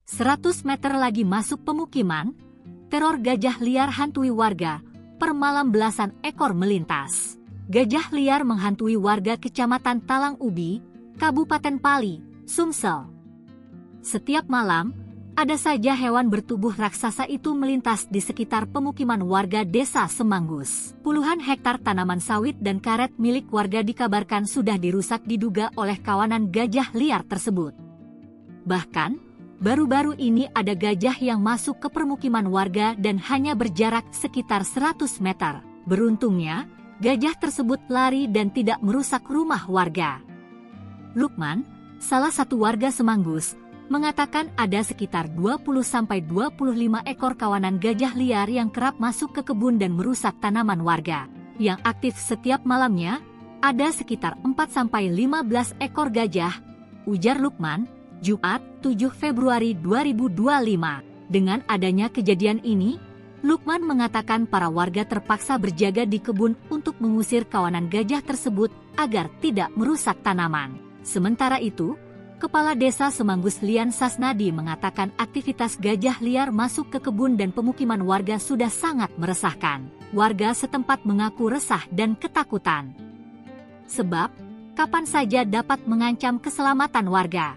100 meter lagi masuk pemukiman, teror gajah liar hantui warga. Per malam belasan ekor melintas. Gajah liar menghantui warga Kecamatan Talang Ubi, Kabupaten Pali, Sumsel. Setiap malam, ada saja hewan bertubuh raksasa itu melintas di sekitar pemukiman warga Desa Semanggus. Puluhan hektar tanaman sawit dan karet milik warga dikabarkan sudah dirusak diduga oleh kawanan gajah liar tersebut. Bahkan, baru-baru ini ada gajah yang masuk ke permukiman warga dan hanya berjarak sekitar 100 meter. Beruntungnya, gajah tersebut lari dan tidak merusak rumah warga. Lukman, salah satu warga Semanggus, mengatakan ada sekitar 20-25 ekor kawanan gajah liar yang kerap masuk ke kebun dan merusak tanaman warga. Yang aktif setiap malamnya, ada sekitar 4-15 ekor gajah, ujar Lukman, Jumat, 7 Februari 2025. Dengan adanya kejadian ini, Lukman mengatakan para warga terpaksa berjaga di kebun untuk mengusir kawanan gajah tersebut agar tidak merusak tanaman. Sementara itu, Kepala Desa Semanggus Lian Sasnadi mengatakan aktivitas gajah liar masuk ke kebun dan pemukiman warga sudah sangat meresahkan. Warga setempat mengaku resah dan ketakutan. Sebab, kapan saja dapat mengancam keselamatan warga.